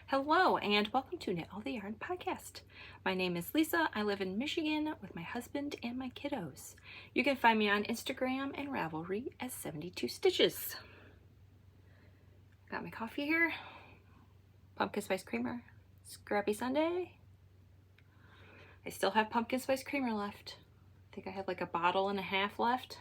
Hello and welcome to Knit All the Yarn podcast. My name is Lisa. I live in Michigan with my husband and my kiddos. You can find me on Instagram and Ravelry as 72 Stitches. Got my coffee here. Pumpkin spice creamer. Scrappy Sunday. I still have pumpkin spice creamer left. I think I have like a bottle and a half left.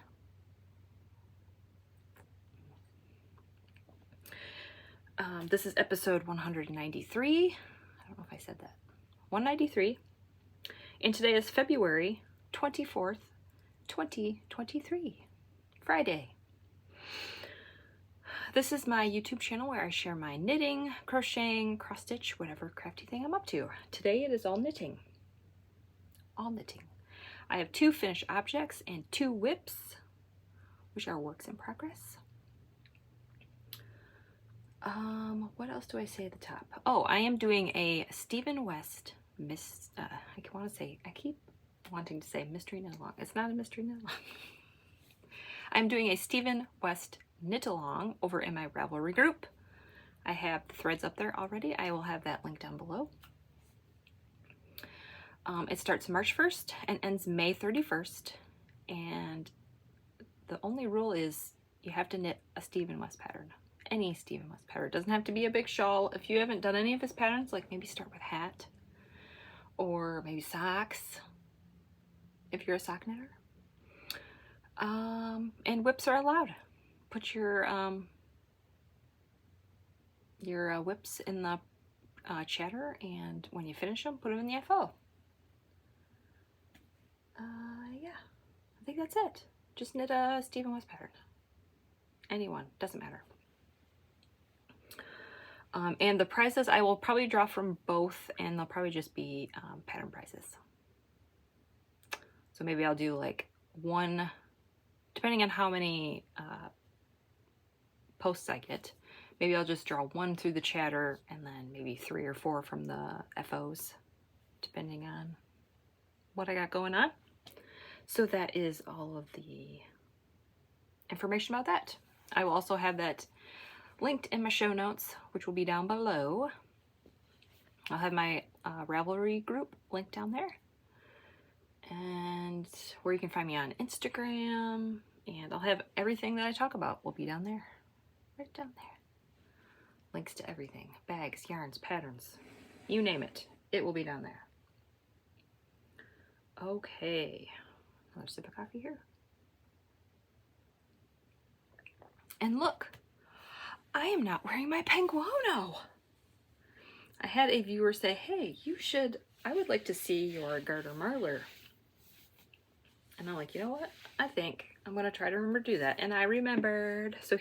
This is episode 193. I don't know if I said that. 193. And today is February 24th, 2023. Friday. This is my YouTube channel where I share my knitting, crocheting, cross stitch, whatever crafty thing I'm up to. Today it is all knitting. All knitting. I have 2 finished objects and 2 whips, which are works in progress. What else do I say at the top? Oh, I am doing a Stephen West I keep wanting to say mystery knit along. It's not a mystery knit along. I'm doing a Stephen West knit along over in my Ravelry group. I have the threads up there already. I will have that link down below. It starts March 1st and ends May 31st. And the only rule is you have to knit a Stephen West pattern. Any Stephen West pattern. It doesn't have to be a big shawl. If you haven't done any of his patterns, like maybe start with hat or maybe socks if you're a sock knitter. And whips are allowed. Put your whips in the chatter, and when you finish them, put them in the FO. Yeah, I think that's it. Just knit a Stephen West pattern. Anyone, doesn't matter. And the prizes I will probably draw from both, and they'll probably just be pattern prizes. So maybe I'll do like one, depending on how many posts I get, maybe I'll just draw 1 through the chatter and then maybe 3 or 4 from the FOs, depending on what I got going on. So that is all of the information about that. I will also have that linked in my show notes, which will be down below. I'll have my Ravelry group linked down there, and where you can find me on Instagram, and I'll have everything that I talk about will be down there, right down there. Links to everything, bags, yarns, patterns, you name it, it will be down there. Okay, another sip of coffee here. And look, I am not wearing my Penguono. I had a viewer say, hey, I would like to see your garter marler. And I'm like, you know what? I think I'm going to try to remember to do that. And I remembered. So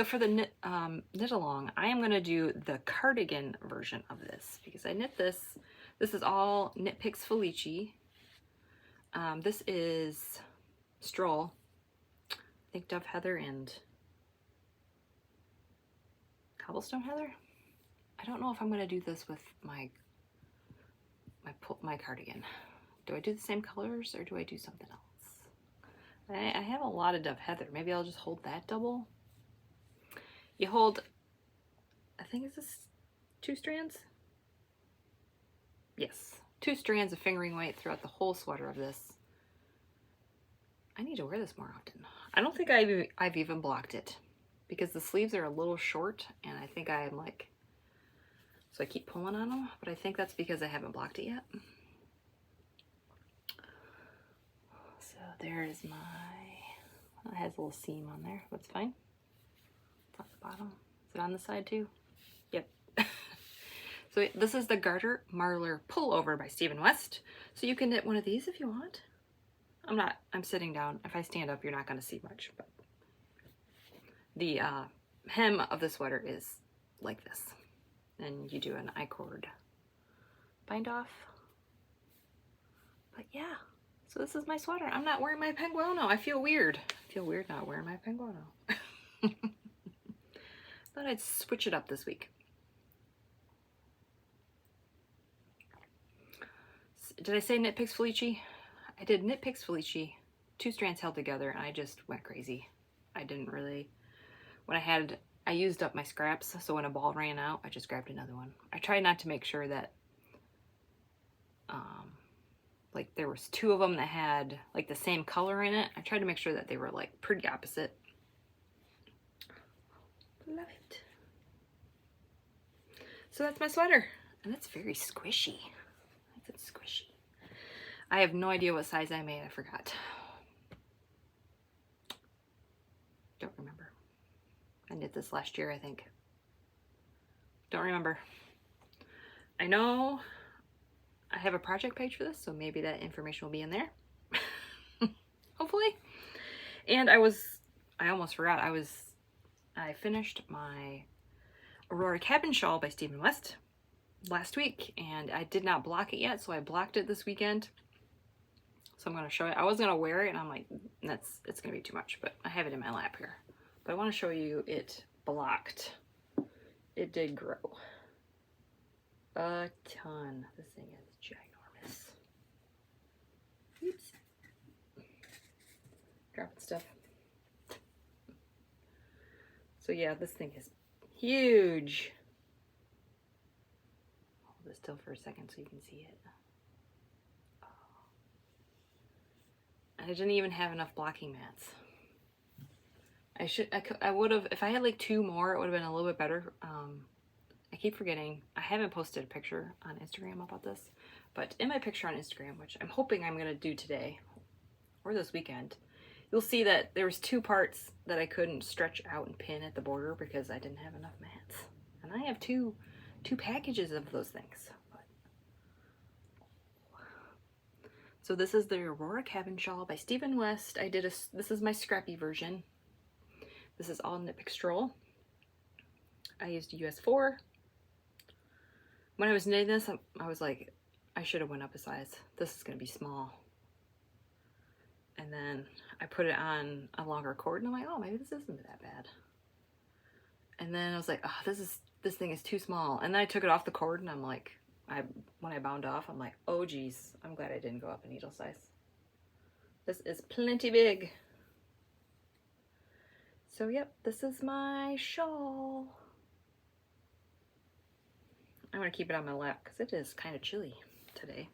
for the knit along, I am going to do the cardigan version of this because I knit this. This is all Knit Picks Felici. This is Stroll. I think Dove Heather and Cobblestone Heather. I don't know if I'm going to do this with my cardigan. Do I do the same colors or do I do something else? I have a lot of Dove Heather. Maybe I'll just hold that double. You hold, I think, is this 2 strands? Yes, 2 strands of fingering weight throughout the whole sweater of this. I need to wear this more often. I don't think I've even blocked it, because the sleeves are a little short, and I think I'm like, so I keep pulling on them, but I think that's because I haven't blocked it yet. So there is it has a little seam on there, that's fine. It's on the bottom. Is it on the side too? Yep. So this is the Garter Marler Pullover by Stephen West. So you can knit one of these if you want. I'm sitting down. If I stand up, you're not going to see much, but the hem of the sweater is like this, and you do an I-cord bind off. But yeah, so this is my sweater. I'm not wearing my Penguono. I feel weird. I feel weird not wearing my Penguono. Thought I'd switch it up this week. Did I say Knit Picks Felici? I did Knit Picks Felici, 2 strands held together, and I just went crazy. I didn't really, when I had I used up my scraps, so when a ball ran out, I just grabbed another one. I tried not to make sure that, like there was 2 of them that had like the same color in it. I tried to make sure that they were like pretty opposite. Love it. So that's my sweater, and it's very squishy. It's squishy. I have no idea what size I made. I forgot. Don't remember. I knit this last year, I think. Don't remember. I know I have a project page for this, so maybe that information will be in there. Hopefully. And I almost forgot. I finished my Aurora Cabin Shawl by Stephen West last week, and I did not block it yet, so I blocked it this weekend. So I'm going to show it. I was going to wear it, and I'm like, it's going to be too much, but I have it in my lap here. But I want to show you it blocked. It did grow a ton. This thing is ginormous. Oops. Dropping stuff. So yeah, this thing is huge. Hold this still for a second so you can see it. Oh. I didn't even have enough blocking mats. I would have, if I had like 2 more, it would have been a little bit better. I keep forgetting. I haven't posted a picture on Instagram about this, but in my picture on Instagram, which I'm hoping I'm going to do today or this weekend, you'll see that there was 2 parts that I couldn't stretch out and pin at the border because I didn't have enough mats. And I have two packages of those things. So this is the Aurora Cabin Shawl by Stephen West. This is my scrappy version. This is all knit pick stroll. I used US 4. When I was knitting this, I was like, I should have went up a size. This is going to be small. And then I put it on a longer cord, and I'm like, oh, maybe this isn't that bad. And then I was like, oh, this thing is too small. And then I took it off the cord, and I'm like, when I bound off, I'm like, oh geez, I'm glad I didn't go up a needle size. This is plenty big. So yep, this is my shawl. I'm gonna keep it on my lap because it is kind of chilly today.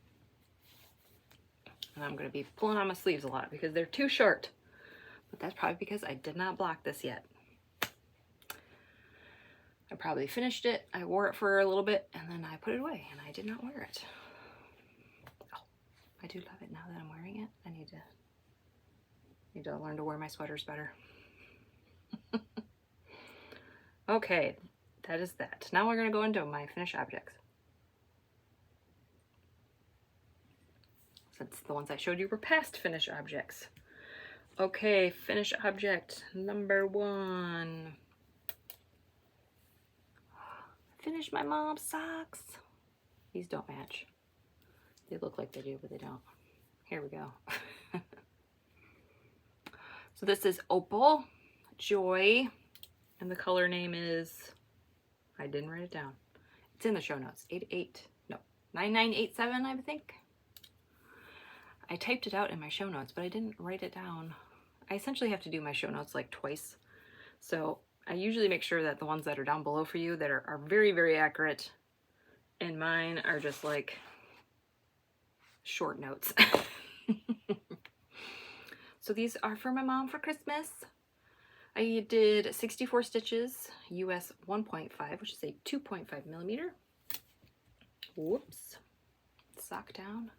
And I'm gonna be pulling on my sleeves a lot because they're too short. But that's probably because I did not block this yet. I probably finished it, I wore it for a little bit, and then I put it away, and I did not wear it. Oh, I do love it now that I'm wearing it. I need to learn to wear my sweaters better. Okay, that is that. Now we're going to go into my finished objects. Since the ones I showed you were past finished objects. Okay, finished object number 1. Finished my mom's socks. These don't match. They look like they do, but they don't. Here we go. So this is Opal, Joy, and the color name is, I didn't write it down. It's in the show notes. 9987, I think. I typed it out in my show notes, but I didn't write it down. I essentially have to do my show notes like twice. So I usually make sure that the ones that are down below for you that are very, very accurate, and mine are just like short notes. So these are for my mom for Christmas. I did 64 stitches, US 1.5, which is a 2.5 millimeter. Whoops. Sock down.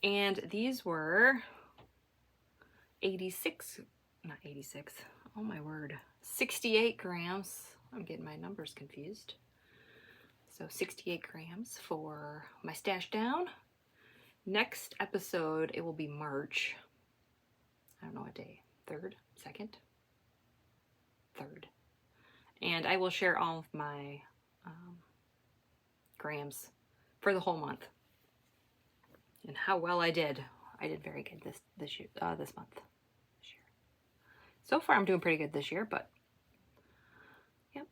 And these were 86, not 86, oh my word, 68 grams. I'm getting my numbers confused. So 68 grams for my stash down. Next episode, it will be March. I don't know what day, 3rd, 2nd? 3rd. And I will share all of my grams for the whole month and how well I did. I did very good this year, this month. This year. So far, I'm doing pretty good this year, but yep,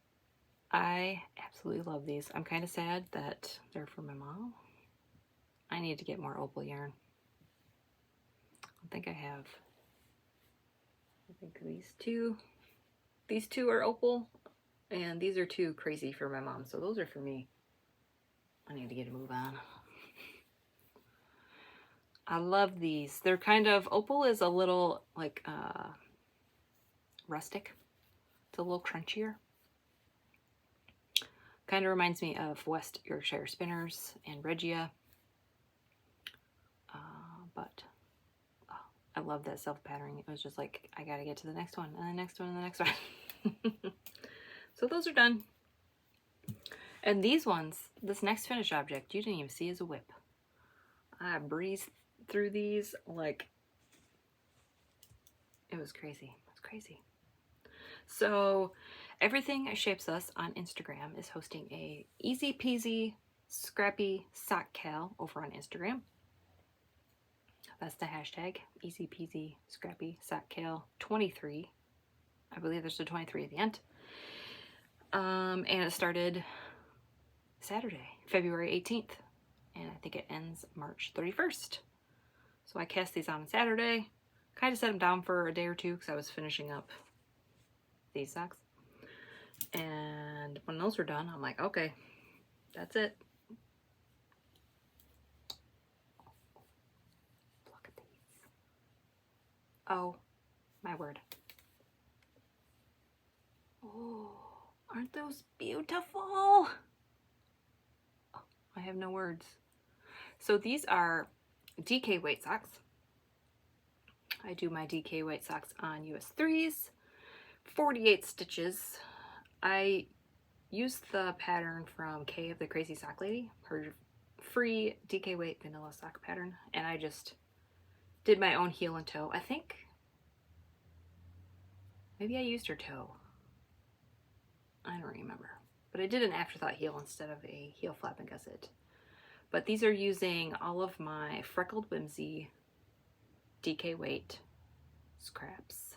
I absolutely love these. I'm kind of sad that they're for my mom. I need to get more Opal yarn. I think I have. I think these two are Opal. And these are too crazy for my mom, so those are for me. I need to get a move on. I love these. They're kind of, Opal is a little like rustic. It's a little crunchier. Kind of reminds me of West Yorkshire Spinners and Regia. But oh, I love that self-patterning. It was just like, I gotta get to the next one, and the next one, and the next one. So those are done. And these ones, this next finished object, you didn't even see is a whip. I breezed through these like, it was crazy. It was crazy. So Everything Shapes Us on Instagram is hosting a easy peasy scrappy sock cal over on Instagram. That's the hashtag, easy peasy scrappy sock cal 23. I believe there's a 23 at the end. And it started Saturday, February 18th. And I think it ends March 31st. So I cast these on Saturday. Kind of set them down for a day or two because I was finishing up these socks. And when those were done, I'm like, okay, that's it. Look at these. Oh, my word. Oh, aren't those beautiful? Oh, I have no words. So these are DK weight socks. I do my DK weight socks on US 3s, 48 stitches. I used the pattern from Kay of the Crazy Sock Lady, her free DK weight vanilla sock pattern, and I just did my own heel and toe. I think maybe I used her toe. I don't remember. But I did an afterthought heel instead of a heel flap and gusset. But these are using all of my Freckled Whimsy DK weight scraps.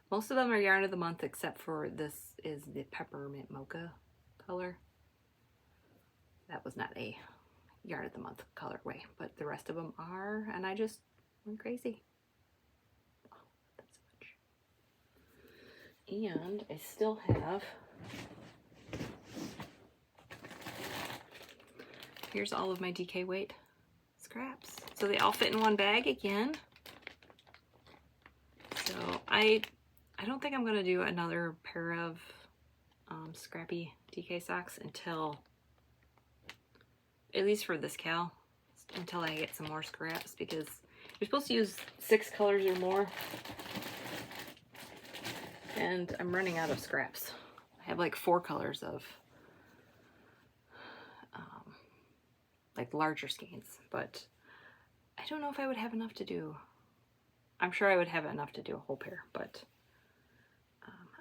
Most of them are yarn of the month except for this is the peppermint mocha color. That was not a yarn of the month colorway, but the rest of them are, and I just went crazy. Oh, that's so much. And I still have, here's all of my DK weight scraps. So they all fit in one bag again. So I don't think I'm going to do another pair of scrappy DK socks until, at least for this cal, until I get some more scraps, because you're supposed to use 6 colors or more. And I'm running out of scraps. I have like 4 colors of like larger skeins, but I don't know if I would have enough to do. I'm sure I would have enough to do a whole pair, but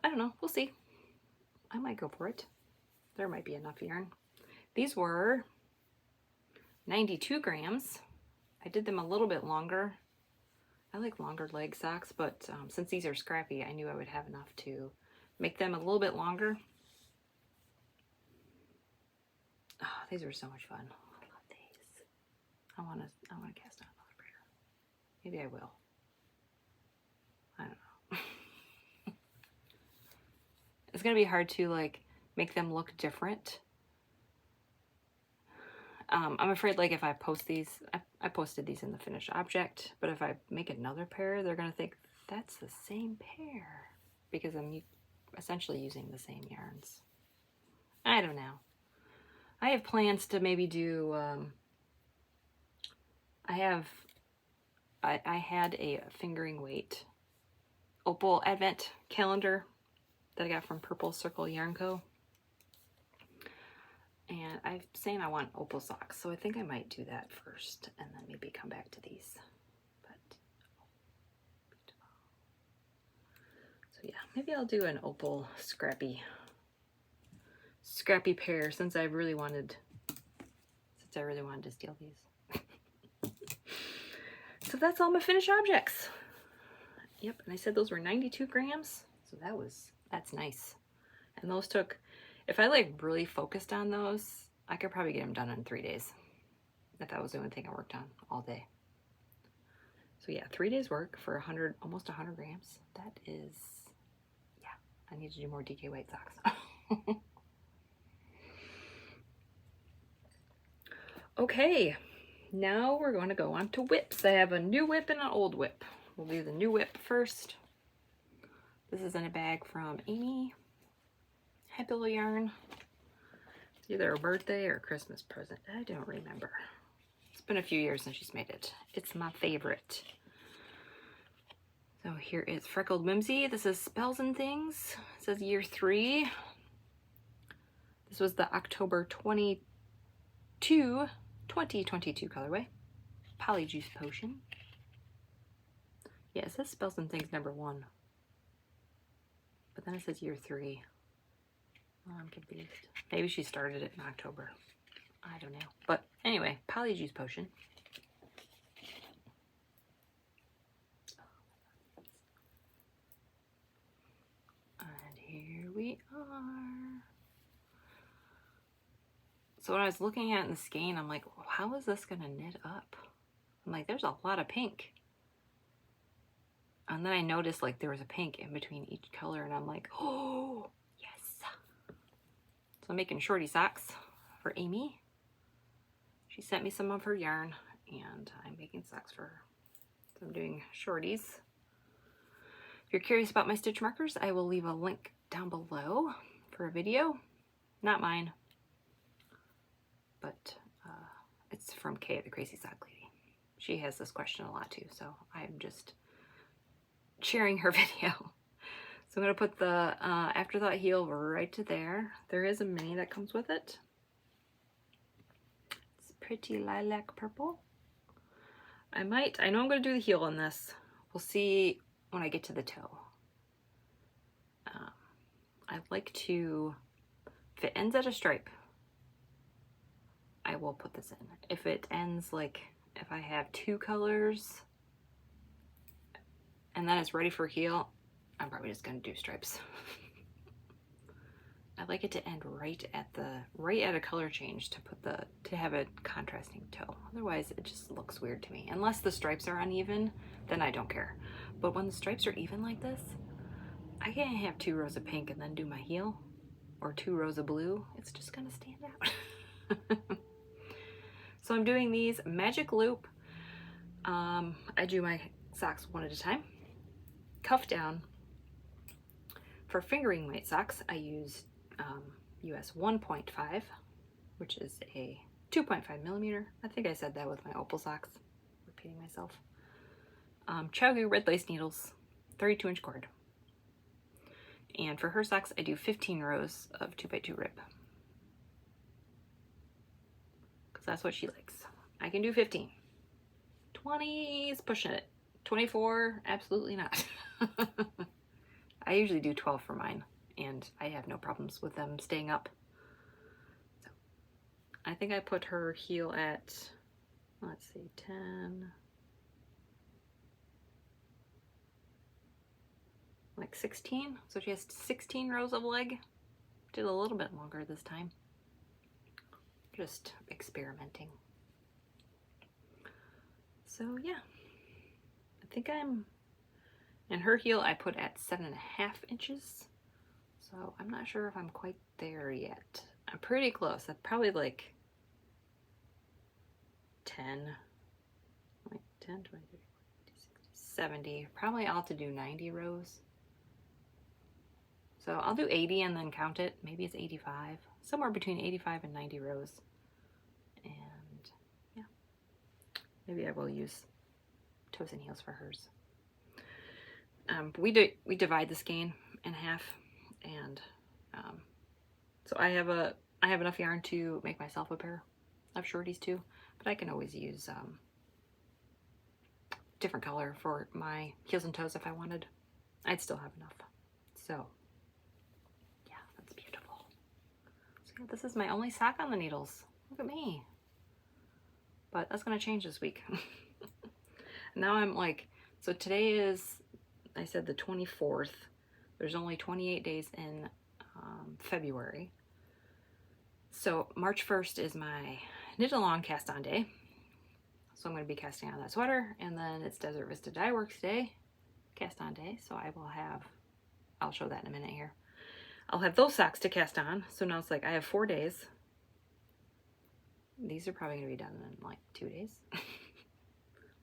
I don't know. We'll see. I might go for it. There might be enough yarn. These were 92 grams. I did them a little bit longer. I like longer leg socks, but since these are scrappy, I knew I would have enough to make them a little bit longer. Oh, these were so much fun. I love these. I want to cast on another pair. Maybe I will. I don't know. It's gonna be hard to like make them look different. I'm afraid like if I post these, I posted these in the finished object, but if I make another pair, they're gonna think that's the same pair because I'm essentially using the same yarns. I don't know. I have plans to maybe do, I had a fingering weight Opal advent calendar that I got from Purple Circle Yarn Co. And I'm saying I want Opal socks, so I think I might do that first and then maybe come back to these. But beautiful. So yeah, maybe I'll do an Opal scrappy pair since I really wanted to steal these. So that's all my finished objects. Yep, and I said those were 92 grams, so that's nice. And those took, if I like really focused on those, I could probably get them done in 3 days. If that was the only thing I worked on all day. So yeah, 3 days work for almost 100 grams. That is, yeah, I need to do more DK white socks. Okay, now we're going to go on to whips. I have a new whip and an old whip. We'll do the new whip first. This is in a bag from Amie. Happy little yarn. Either a birthday or a Christmas present. I don't remember. It's been a few years since she's made it. It's my favorite. So here is Freckled Whimsy. This is Spells and Things. It says year 3. This was the October 2022 colorway. Polyjuice Potion. Yeah, it says Spells and Things number 1. But then it says year 3. Oh, I'm confused. Maybe she started it in October. I don't know. But anyway, Polyjuice Potion. And here we are. So when I was looking at it in the skein, I'm like, well, how is this going to knit up? I'm like, there's a lot of pink. And then I noticed like there was a pink in between each color, and I'm like, oh, yes. So I'm making shorty socks for Amie. She sent me some of her yarn, and I'm making socks for her. So I'm doing shorties. If you're curious about my stitch markers, I will leave a link down below for a video. Not mine, but it's from Kay, the Crazy Sock Lady. She has this question a lot too, so I'm just sharing her video. So I'm going to put the Afterthought heel right to there. There is a mini that comes with it. It's pretty lilac purple. I know I'm going to do the heel on this. We'll see when I get to the toe. I'd like to, if it ends at a stripe, I will put this in. If it ends like, if I have 2 colors and then it's ready for heel, I'm probably just gonna do stripes. I like it to end right at a color change to have a contrasting toe. Otherwise it just looks weird to me. Unless the stripes are uneven, then I don't care. But when the stripes are even like this, I can't have 2 rows of pink and then do my heel, or 2 rows of blue. It's just gonna stand out. So I'm doing these magic loop. I do my socks one at a time. Cuff down. For fingering weight socks, I use US 1.5, which is a 2.5 millimeter. I think I said that with my Opal socks. Repeating myself. Chiaogoo red lace needles, 32-inch cord. And for her socks, I do 15 rows of 2x2 rib. Because that's what she likes. I can do 15. 20 is pushing it. 24, absolutely not. I usually do 12 for mine, and I have no problems with them staying up. So I think I put her heel at, let's see, 10, like 16. So she has 16 rows of leg. Did a little bit longer this time. Just experimenting. So yeah, I think and her heel I put at 7.5 inches. So I'm not sure if I'm quite there yet. I'm pretty close. I'm probably like 10, like 10, 20, 30, 40, 50, 60, 70. Probably ought to do 90 rows. So I'll do 80 and then count it. Maybe it's 85. Somewhere between 85 and 90 rows. And yeah, maybe I will use toes and heels for hers. We divide the skein in half, and so I have enough yarn to make myself a pair of shorties too, but I can always use different color for my heels and toes if I wanted. I'd still have enough. So yeah, that's beautiful. So yeah, this is my only sock on the needles. Look at me. But that's gonna change this week. Now I'm like, so today is, I said the 24th. There's only 28 days in February. So March 1st is my knit along cast on day. So I'm going to be casting on that sweater, and then it's Desert Vista Dye Works Day, cast on day. So I'll show that in a minute here. I'll have those socks to cast on. So now it's like I have 4 days. These are probably going to be done in like 2 days.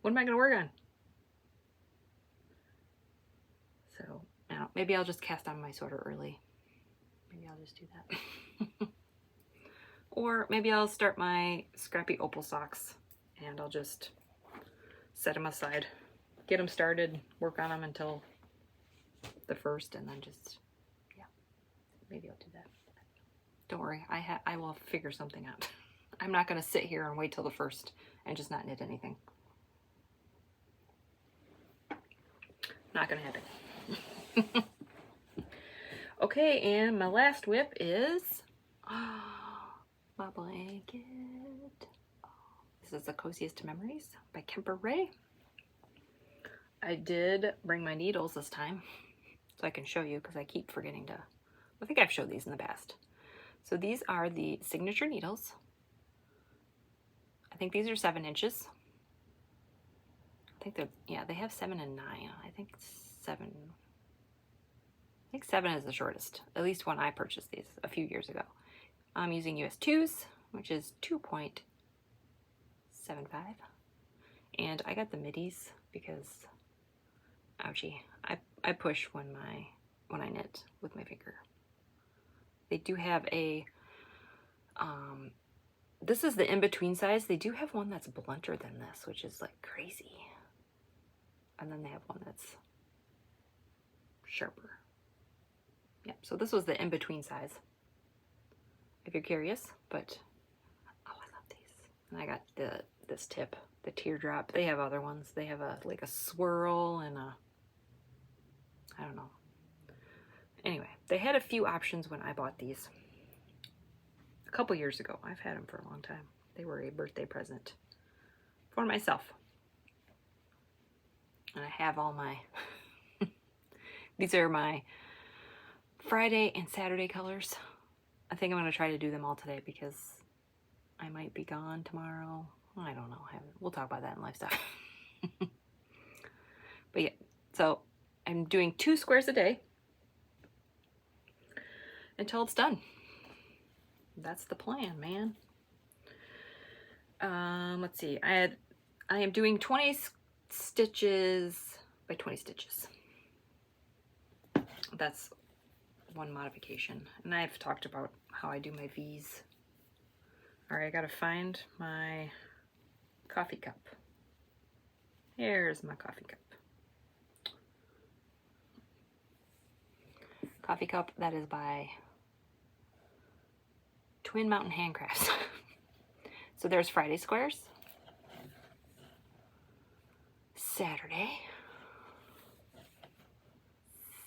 What am I going to work on? So now maybe I'll just cast on my sweater early. Maybe I'll just do that. Or maybe I'll start my scrappy Opal socks and I'll just set them aside, get them started, work on them until the 1st, and then just, yeah, maybe I'll do that. Don't worry, I will figure something out. I'm not going to sit here and wait till the 1st and just not knit anything. Not going to happen. Okay, and my last whip is my blanket. This is The Coziest Memories by Kemper Ray. I did bring my needles this time so I can show you because I keep forgetting to. I think I've showed these in the past. So these are the signature needles. I think these are 7 inches. I think they're, yeah, they have 7 and 9. I think 7. I think 7 is the shortest, at least when I purchased these a few years ago. I'm using US 2s, which is 2.75. And I got the middies because, ouchie, I push when I knit with my finger. They do have a, this is the in-between size. They do have one that's blunter than this, which is like crazy. And then they have one that's sharper. Yep, so this was the in-between size, if you're curious, but, oh, I love these. And I got this tip, the teardrop. They have other ones. They have like a swirl and a, I don't know. Anyway, they had a few options when I bought these a couple years ago. I've had them for a long time. They were a birthday present for myself. And I have all my, these are my Friday and Saturday colors. I think I'm going to try to do them all today because I might be gone tomorrow. I don't know. We'll talk about that in lifestyle. But yeah, so I'm doing 2 squares a day until it's done. That's the plan, man. Let's see. I am doing 20 stitches by 20 stitches. That's one modification. And I've talked about how I do my V's. All right, I gotta find my coffee cup. Here's my coffee cup. Coffee cup that is by Twin Mountain Handcrafts. So there's Friday squares, Saturday,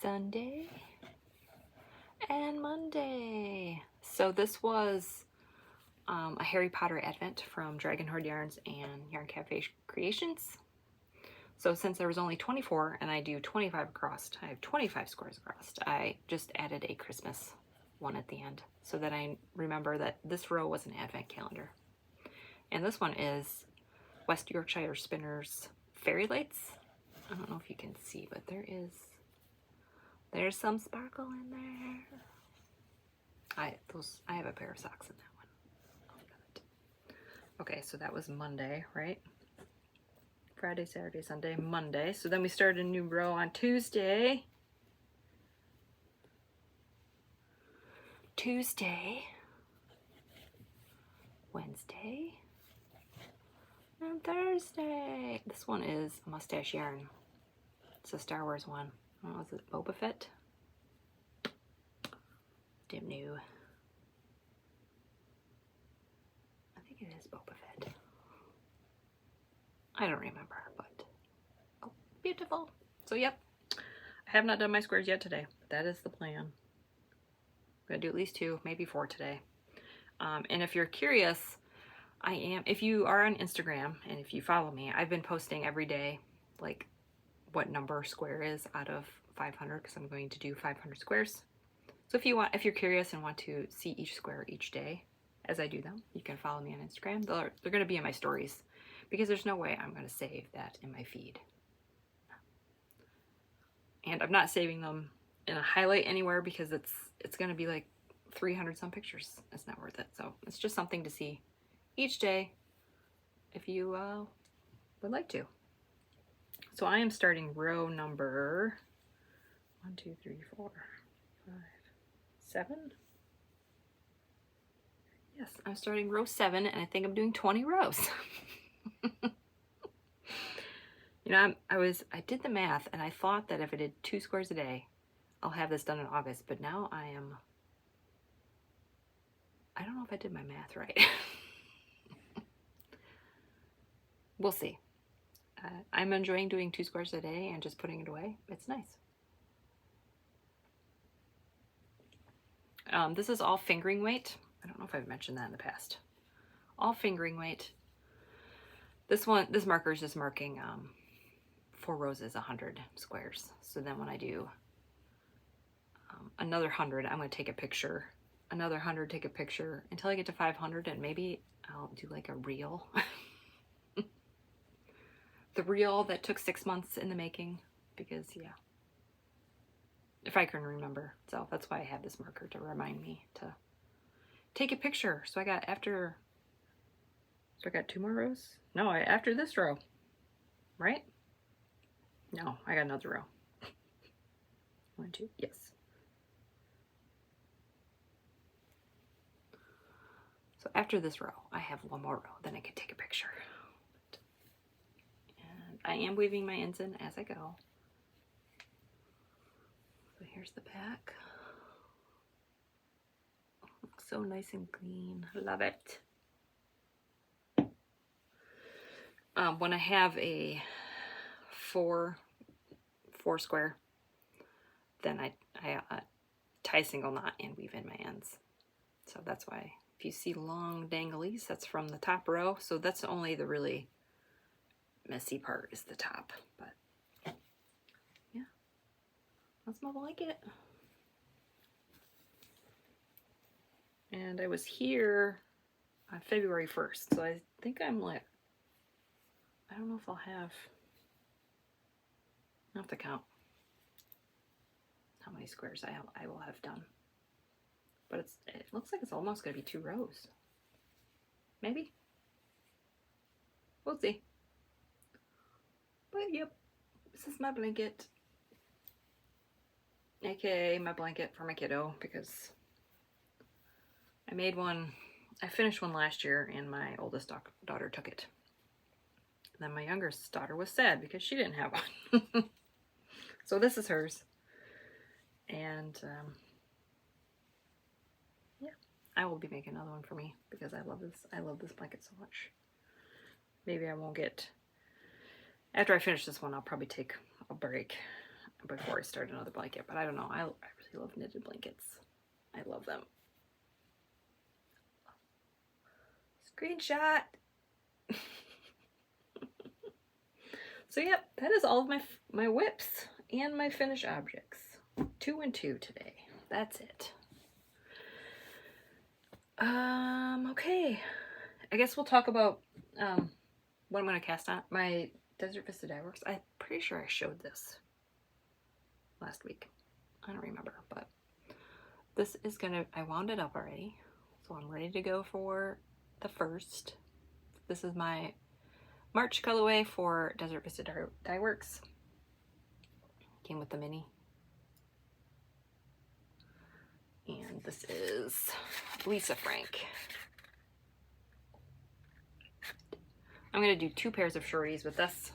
Sunday, and Monday. So this was a Harry Potter Advent from Dragon Horde Yarns and Yarn Cafe Creations. So since there was only 24 and I do 25 across, I have 25 squares across. I just added a Christmas one at the end so that I remember that this row was an Advent calendar. And this one is West Yorkshire Spinners Fairy Lights. I don't know if you can see, but there's some sparkle in there. I have a pair of socks in that one. Okay, so that was Monday, right? Friday, Saturday, Sunday, Monday. So then we started a new row on Tuesday. Wednesday, and Thursday. This one is a mustache yarn. It's a Star Wars one. Oh, is it Boba Fett? Dim new. I think it is Boba Fett. I don't remember, but oh, beautiful. So yep, I have not done my squares yet today, but that is the plan. I'm gonna do at least 2, maybe 4 today. And if you're curious, if you are on Instagram and if you follow me, I've been posting every day, like what number square is out of 500, because I'm going to do 500 squares. So if you're curious and want to see each square each day as I do them, you can follow me on Instagram. They're going to be in my stories because there's no way I'm going to save that in my feed. And I'm not saving them in a highlight anywhere because it's going to be like 300 some pictures. It's not worth it. So it's just something to see each day if you would like to. So I am starting row number 1, 2, 3, 4, 5, 7. Yes, I'm starting row 7, and I think I'm doing 20 rows. You know, I did the math, and I thought that if I did 2 squares a day, I'll have this done in August. But now I don't know if I did my math right. We'll see. I'm enjoying doing 2 squares a day and just putting it away. It's nice. This is all fingering weight. I don't know if I've mentioned that in the past. All fingering weight. This marker is just marking 4 rows is 100 squares. So then when I do another 100, I'm going to take a picture. Another 100, take a picture until I get to 500, and maybe I'll do like a reel. The reel that took 6 months in the making, because yeah, if I can remember. So that's why I have this marker to remind me to take a picture. So I got 2 more rows? No, after this row, right? No, I got another row. 1, 2, yes. So after this row, I have 1 more row, then I can take a picture. And I am weaving my ends in as I go. So here's the back. Looks so nice and clean. Love it. When I have a 4 square, then I tie single knot and weave in my ends. So that's why if you see long danglies, that's from the top row. So that's only the really messy part is the top. But yeah, that's my blanket. And I was here on February 1st, so I think I'm like, I don't know if I'll have to count how many squares I will have done. But it looks like it's almost going to be 2 rows. Maybe. We'll see. But yep, this is my blanket. AKA my blanket for my kiddo, because I finished one last year and my oldest daughter took it. And then my youngest daughter was sad because she didn't have one. So this is hers. And yeah, I will be making another one for me because I love this blanket so much. Maybe I won't get, after I finish this one, I'll probably take a break before I start another blanket. But I don't know, I really love knitted blankets. I love them. Screenshot. So yep, that is all of my whips and my finished objects. 2 and 2 today. That's it. Okay. I guess we'll talk about what I'm going to cast on. My Desert Vista Dye Works. I'm pretty sure I showed this last week. I don't remember, but this is I wound it up already. So I'm ready to go for the 1st. This is my March colorway for Desert Vista Dye Works. Came with the mini. And this is Lisa Frank. I'm going to do 2 pairs of shorties with this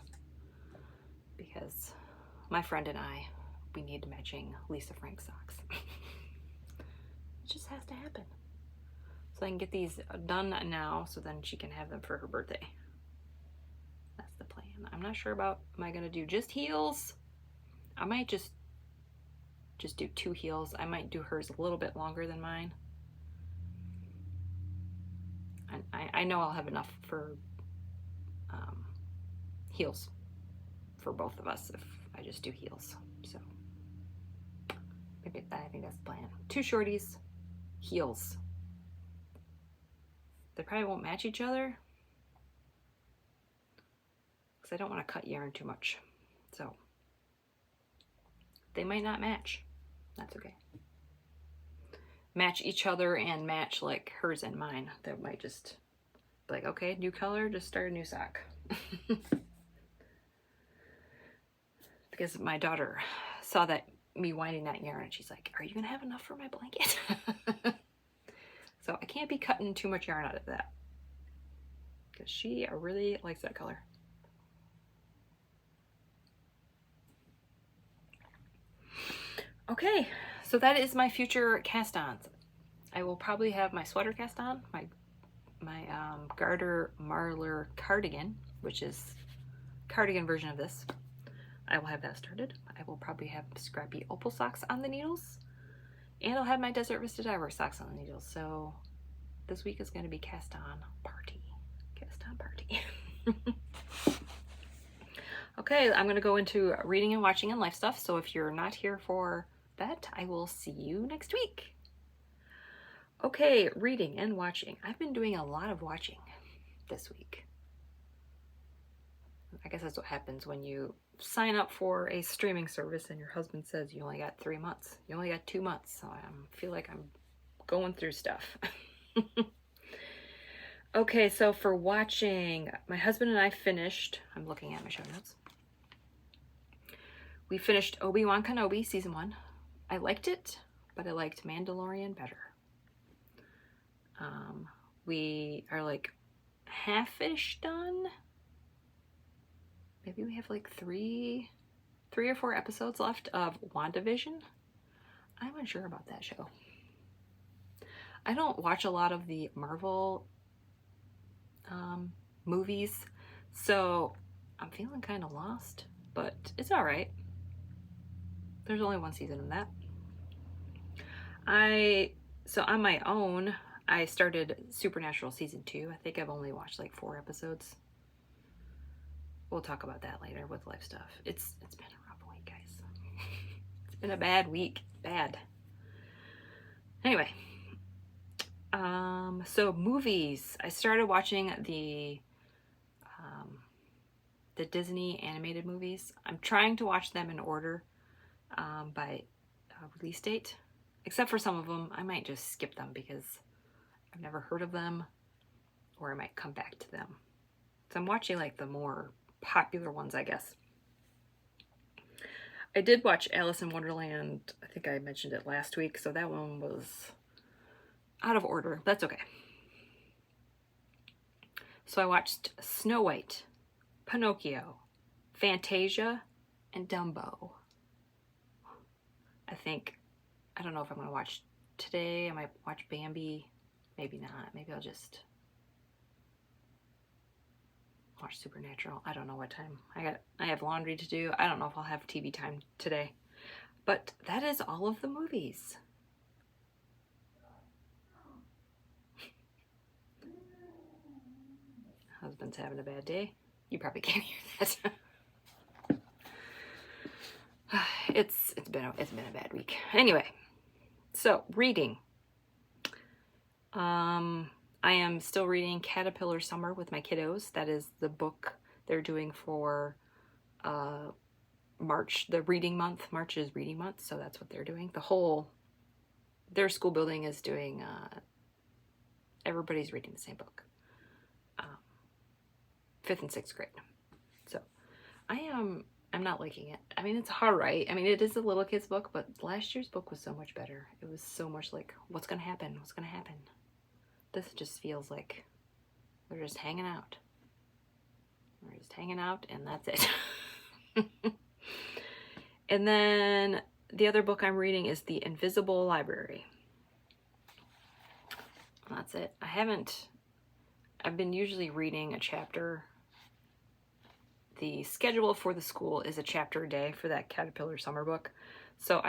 because my friend and we need matching Lisa Frank socks. It just has to happen. So I can get these done now so then she can have them for her birthday. That's the plan. I'm not sure about, am I going to do just heels? I might just do 2 heels. I might do hers a little bit longer than mine. I know I'll have enough for heels for both of us if I just do heels. So maybe I think that's the plan. 2 shorties, heels. They probably won't match each other because I don't want to cut yarn too much. So they might not match. That's okay. Match each other and match like hers and mine. That might just be like, okay, new color, just start a new sock. Because my daughter saw that me winding that yarn and she's like, are you gonna have enough for my blanket? So I can't be cutting too much yarn out of that because she really likes that color. Okay, so that is my future cast-ons. I will probably have my sweater cast on, my garter marler cardigan, which is cardigan version of this. I will have that started. I will probably have scrappy opal socks on the needles, and I'll have my desert vista diver socks on the needles. So this week is going to be cast on party. Okay, I'm going to go into reading and watching and life stuff. So if you're not here for that, I will see you next week. Okay, reading and watching. I've been doing a lot of watching this week. I guess that's what happens when you sign up for a streaming service and your husband says you only got 3 months. You only got 2 months. So I feel like I'm going through stuff. Okay, so for watching, my husband and I finished, I'm looking at my show notes. We finished Obi Wan Kenobi season 1. I liked it, but I liked Mandalorian better. We are like half-ish done. Maybe we have like three or 4 episodes left of Wandavision. I'm unsure about that show. I don't watch a lot of the Marvel movies, so I'm feeling kind of lost, but it's all right. There's only 1 season of that. So on my own, I started Supernatural season 2. I think I've only watched like 4 episodes. We'll talk about that later with life stuff. It's been a rough week, guys. It's been a bad week. Bad. Anyway. So movies. I started watching the Disney animated movies. I'm trying to watch them in order by release date. Except for some of them, I might just skip them because I've never heard of them, or I might come back to them. So I'm watching like the more popular ones, I guess. I did watch Alice in Wonderland. I think I mentioned it last week, so that one was out of order. That's okay. So I watched Snow White, Pinocchio, Fantasia, and Dumbo. I don't know if I'm going to watch today. I might watch Bambi. Maybe not. Maybe I'll just watch Supernatural. I don't know what time. I have laundry to do. I don't know if I'll have TV time today. But that is all of the movies. Husband's having a bad day. You probably can't hear that. It's been a bad week. Anyway, so reading. I am still reading Caterpillar Summer with my kiddos. That is the book they're doing for March, the reading month. March is reading month, so that's what they're doing. Their school building is doing, everybody's reading the same book. 5th and 6th grade. So I'm not liking it. I mean, it's alright. I mean, it is a little kid's book, but last year's book was so much better. It was so much like, what's gonna happen? What's gonna happen? This just feels like they're just hanging out. We're just hanging out, and that's it. And then the other book I'm reading is The Invisible Library. That's it. I've been usually reading a chapter. The schedule for the school is a chapter a day for that Caterpillar Summer book. So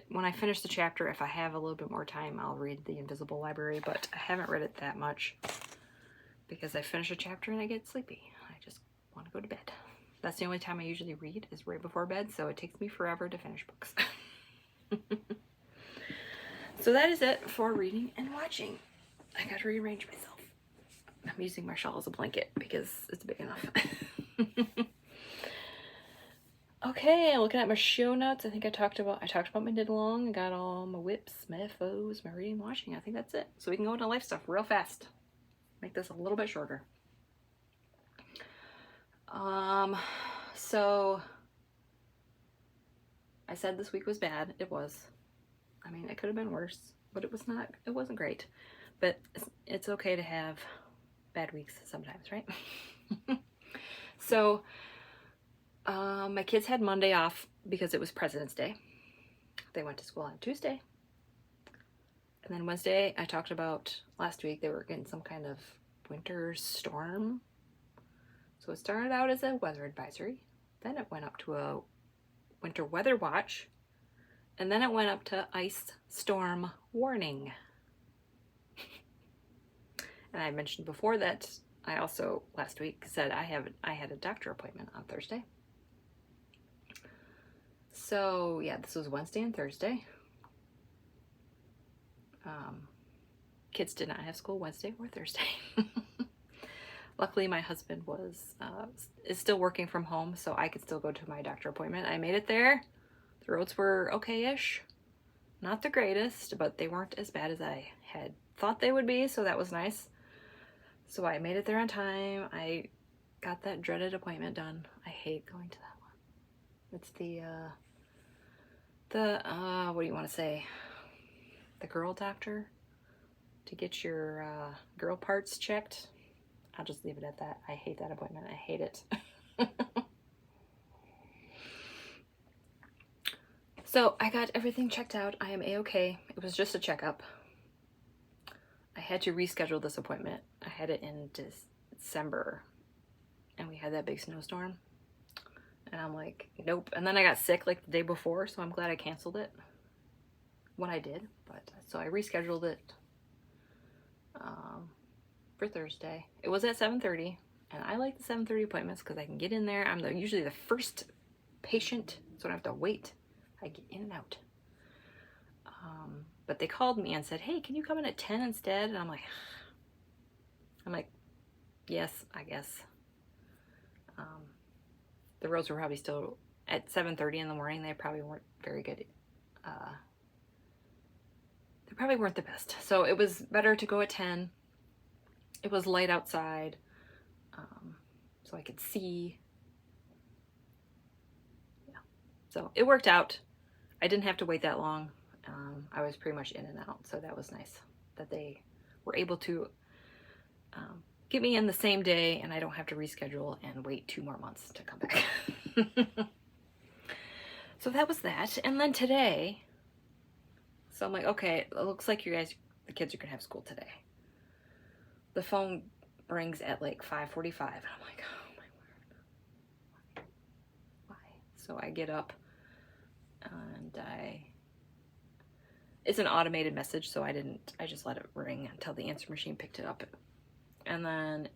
when I finish the chapter, if I have a little bit more time, I'll read The Invisible Library, but I haven't read it that much because I finish a chapter and I get sleepy. I just want to go to bed. That's the only time I usually read, is right before bed, so it takes me forever to finish books. So that is it for reading and watching. I got to rearrange myself. I'm using my shawl as a blanket because it's big enough. Okay, looking at my show notes, I think I talked about my knit along. I got all my whips, my FOs, my reading, washing. I think that's it. So we can go into life stuff real fast. Make this a little bit shorter. So I said this week was bad. It was. I mean, it could have been worse, but it wasn't great. But it's okay to have bad weeks sometimes, right? So my kids had Monday off because it was President's Day. They went to school on Tuesday. And then Wednesday, I talked about last week, they were getting some kind of winter storm. So it started out as a weather advisory. Then it went up to a winter weather watch. And then it went up to ice storm warning. And I mentioned before that I also last week said I had a doctor appointment on Thursday. So yeah, this was Wednesday and Thursday. Kids did not have school Wednesday or Thursday. Luckily, my husband is still working from home, so I could still go to my doctor appointment. I made it there. The roads were okay-ish. Not the greatest, but they weren't as bad as I had thought they would be, so that was nice. So I made it there on time. I got that dreaded appointment done. I hate going to that one. It's what do you want to say? The girl doctor to get your girl parts checked. I'll just leave it at that. I hate that appointment. I hate it. So I got everything checked out. I am a-okay. It was just a checkup. I had to reschedule this appointment. I had it in December and we had that big snowstorm. And I'm like, nope. And then I got sick like the day before, so I'm glad I canceled it when I did. But so I rescheduled it for Thursday. It was at 7:30, and I like the 7:30 appointments because I can get in there. I'm usually the first patient, so I don't have to wait. I get in and out. But they called me and said, hey, can you come in at 10 instead? And I'm like, yes, I guess. The roads were probably still at 7:30 in the morning. They probably weren't very good. They probably weren't the best. So it was better to go at 10. It was light outside, so I could see. Yeah, so it worked out. I didn't have to wait that long. I was pretty much in and out, so that was nice that they were able to get me in the same day, and I don't have to reschedule and wait 2 more months to come back. So that was that. And then today, so I'm like, okay, it looks like the kids are gonna have school today. The phone rings at like 5:45, and I'm like, oh my word, why? So I get up, and it's an automated message, so I just let it ring until the answer machine picked it up. And then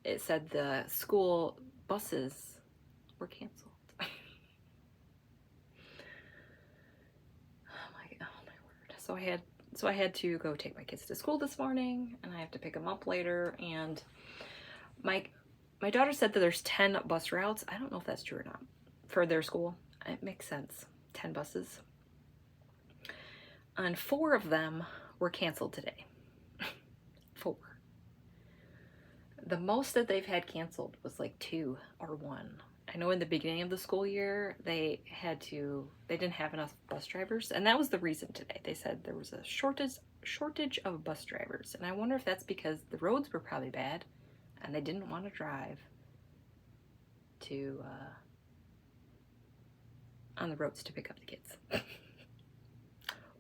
it said the school buses were canceled. Oh my word. So I had to go take my kids to school this morning, and I have to pick them up later. And my daughter said that there's 10 bus routes. I don't know if that's true or not for their school. It makes sense. 10 buses. And 4 of them were canceled today. 4. The most that they've had canceled was like 2 or 1. I know in the beginning of the school year, they didn't have enough bus drivers, and that was the reason today. They said there was a shortage of bus drivers, and I wonder if that's because the roads were probably bad, and they didn't want to drive on the roads to pick up the kids.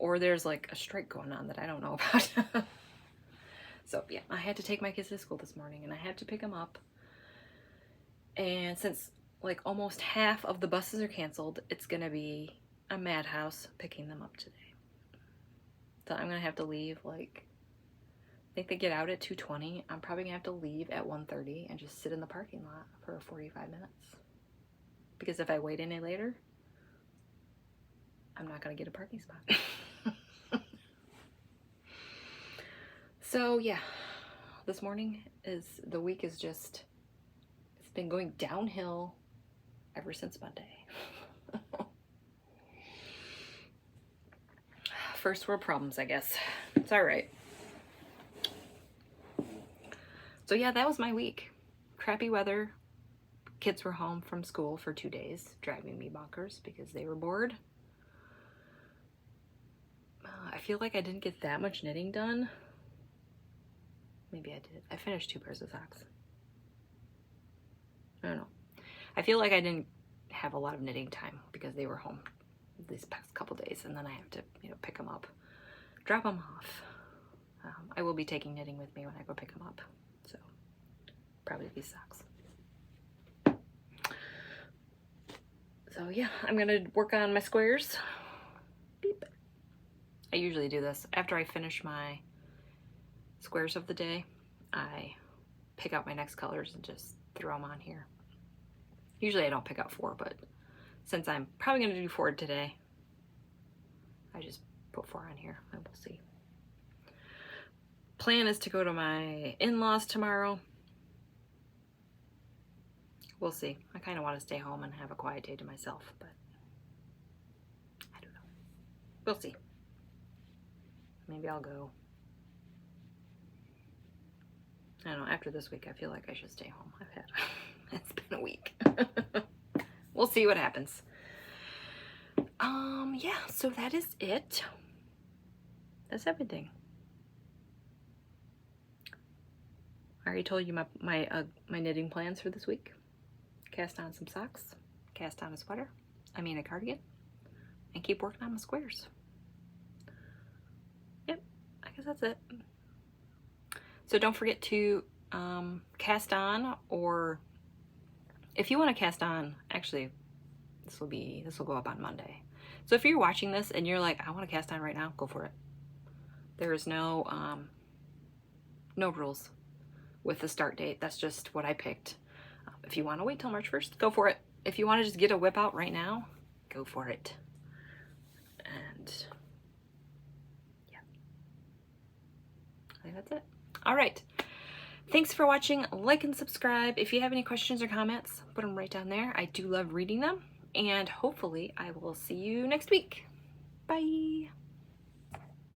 Or there's like a strike going on that I don't know about. So yeah, I had to take my kids to school this morning, and I had to pick them up. And since like almost half of the buses are canceled, it's gonna be a madhouse picking them up today. So I'm gonna have to leave like, I think they get out at 2:20. I'm probably gonna have to leave at 1:30 and just sit in the parking lot for 45 minutes. Because if I wait any later, I'm not gonna get a parking spot. So yeah, this morning the week is just, it's been going downhill ever since Monday. First world problems, I guess. It's all right. So yeah, that was my week. Crappy weather. Kids were home from school for 2 days, driving me bonkers because they were bored. I feel like I didn't get that much knitting done. Maybe I did. I finished 2 pairs of socks. I don't know. I feel like I didn't have a lot of knitting time because they were home these past couple days, and then I have to, pick them up, drop them off. I will be taking knitting with me when I go pick them up, so probably these socks. So yeah, I'm gonna work on my squares. Beep. I usually do this after I finish my squares of the day. I pick out my next colors and just throw them on here. Usually I don't pick out 4, but since I'm probably going to do 4 today, I just put 4 on here and we'll see. Plan is to go to my in-laws tomorrow. We'll see. I kind of want to stay home and have a quiet day to myself, but I don't know. We'll see. Maybe I'll go. I don't know, after this week, I feel like I should stay home. It's been a week. We'll see what happens. Yeah, so that is it. That's everything. I already told you my knitting plans for this week. Cast on some socks, cast on a sweater, a cardigan, and keep working on my squares. Yep, I guess that's it. So don't forget to cast on, or if you want to cast on, actually, this will go up on Monday. So if you're watching this and you're like, I want to cast on right now, go for it. There is no rules with the start date. That's just what I picked. If you want to wait till March 1st, go for it. If you want to just get a whip out right now, go for it. And yeah, I think that's it. All right. Thanks for watching. Like and subscribe. If you have any questions or comments, put them right down there. I do love reading them. And hopefully I will see you next week. Bye.